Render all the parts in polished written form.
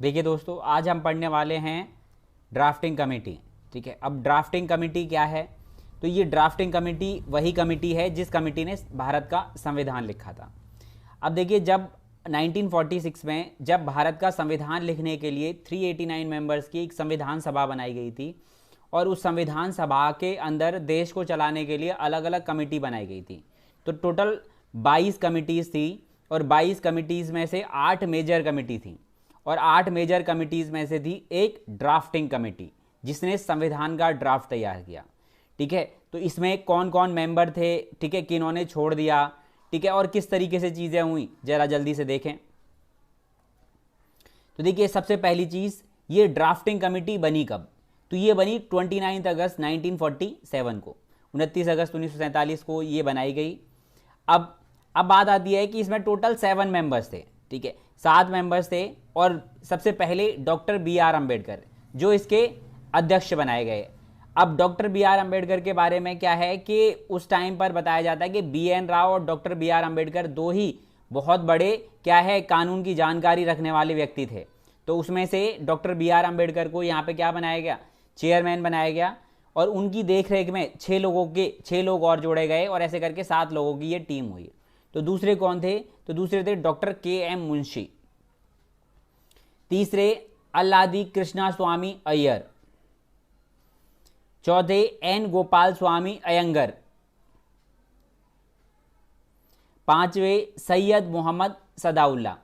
देखिए दोस्तों, आज हम पढ़ने वाले हैं ड्राफ्टिंग कमेटी। ठीक है, अब ड्राफ्टिंग कमेटी क्या है? तो ये ड्राफ्टिंग कमेटी वही कमेटी है जिस कमेटी ने भारत का संविधान लिखा था। अब देखिए, जब 1946 में जब भारत का संविधान लिखने के लिए 389 मेंबर्स की एक संविधान सभा बनाई गई थी और उस संविधान सभा के अंदर देश को चलाने के लिए अलग अलग कमेटी बनाई गई थी। तो टोटल 22 कमिटीज़ थी और 22 कमिटीज़ में से 8 मेजर कमेटी थी और 8 मेजर कमिटीज़ में से थी एक ड्राफ्टिंग कमेटी जिसने संविधान का ड्राफ्ट तैयार किया। ठीक है, तो इसमें कौन कौन मेंबर थे, ठीक है, किन्होंने छोड़ दिया, ठीक है, और किस तरीके से चीज़ें हुई, जरा जल्दी से देखें। तो देखिए, सबसे पहली चीज़, ये ड्राफ्टिंग कमेटी बनी कब? तो ये बनी 29 अगस्त 1947 को, 29 अगस्त 1947 को ये बनाई गई। अब बात आती है कि इसमें टोटल 7 मेंबर्स थे। ठीक है, 7 मेंबर्स थे और सबसे पहले डॉक्टर B.R. अम्बेडकर जो इसके अध्यक्ष बनाए गए। अब डॉक्टर B.R. अम्बेडकर के बारे में क्या है कि उस टाइम पर बताया जाता है कि B.N. राव और डॉक्टर B.R. अम्बेडकर दो ही बहुत बड़े क्या है कानून की जानकारी रखने वाले व्यक्ति थे। तो उसमें से डॉक्टर B.R. अम्बेडकर को यहाँ पे क्या बनाया गया? चेयरमैन बनाया गया और उनकी देखरेख में 6 लोग और जोड़े गए और ऐसे करके 7 लोगों की ये टीम हुई। तो दूसरे कौन थे? तो दूसरे थे डॉक्टर K.M. मुंशी, तीसरे अल्लादी कृष्णा स्वामी अय्यर, चौथे N. गोपाल स्वामी अयंगर, पांचवें सैयद मोहम्मद सदाउल्ला।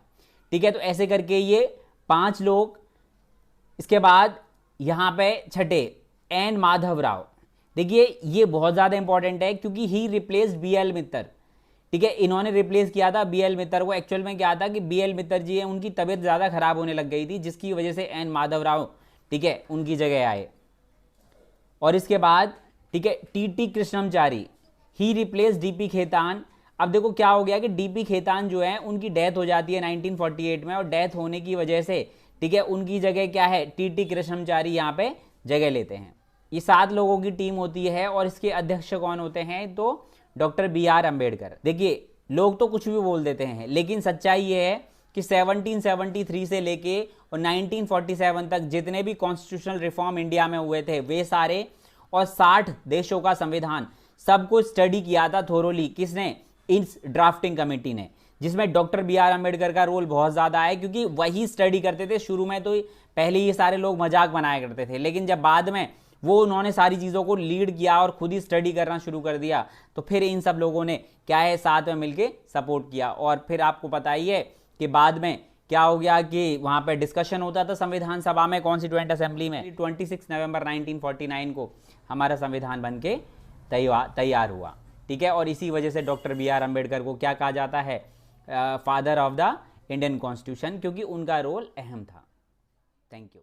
ठीक है, तो ऐसे करके ये 5 लोग। इसके बाद यहां पे छठे N. माधव राव। देखिए, ये बहुत ज़्यादा इंपॉर्टेंट है क्योंकि ही रिप्लेस्ड B.L. मित्तर। ठीक है, इन्होंने रिप्लेस किया था B.L. मित्तर को। एक्चुअल में क्या था कि B.L. मित्तर जी है, उनकी तबीयत ज़्यादा खराब होने लग गई थी जिसकी वजह से N. माधव राव, ठीक है, उनकी जगह आए। और इसके बाद ठीक है T.T. कृष्णमचारी, ही रिप्लेस D.P. खेतान। अब देखो क्या हो गया कि D.P. खेतान जो है उनकी डेथ हो जाती है 1948 में और डेथ होने की वजह से ठीक है उनकी जगह क्या है T.T. कृष्णमचारी यहाँ पे जगह लेते हैं। ये 7 लोगों की टीम होती है और इसके अध्यक्ष कौन होते हैं? तो डॉक्टर B.R. अम्बेडकर। देखिए, लोग तो कुछ भी बोल देते हैं लेकिन सच्चाई ये है कि 1773 से लेके और 1947 तक जितने भी कॉन्स्टिट्यूशनल रिफॉर्म इंडिया में हुए थे वे सारे और 60 देशों का संविधान सब कुछ स्टडी किया था थोरोली। किसने? इस ड्राफ्टिंग कमेटी ने, जिसमें डॉक्टर B.R. अम्बेडकर का रोल बहुत ज़्यादा है क्योंकि वही स्टडी करते थे। शुरू में तो पहले ये सारे लोग मजाक बनाया करते थे लेकिन जब बाद में वो उन्होंने सारी चीज़ों को लीड किया और खुद ही स्टडी करना शुरू कर दिया तो फिर इन सब लोगों ने क्या है साथ में मिलके सपोर्ट किया। और फिर आपको पता ही है कि बाद में क्या हो गया कि वहाँ पे डिस्कशन होता था संविधान सभा में, कॉन्स्टिट्यूएंट असेंबली में। 26 नवंबर 1949 को हमारा संविधान बन के तैयार हुआ। ठीक है, और इसी वजह से डॉक्टर B.R. अम्बेडकर को क्या कहा जाता है? Father of the Indian constitution, क्योंकि उनका रोल अहम था। Thank you.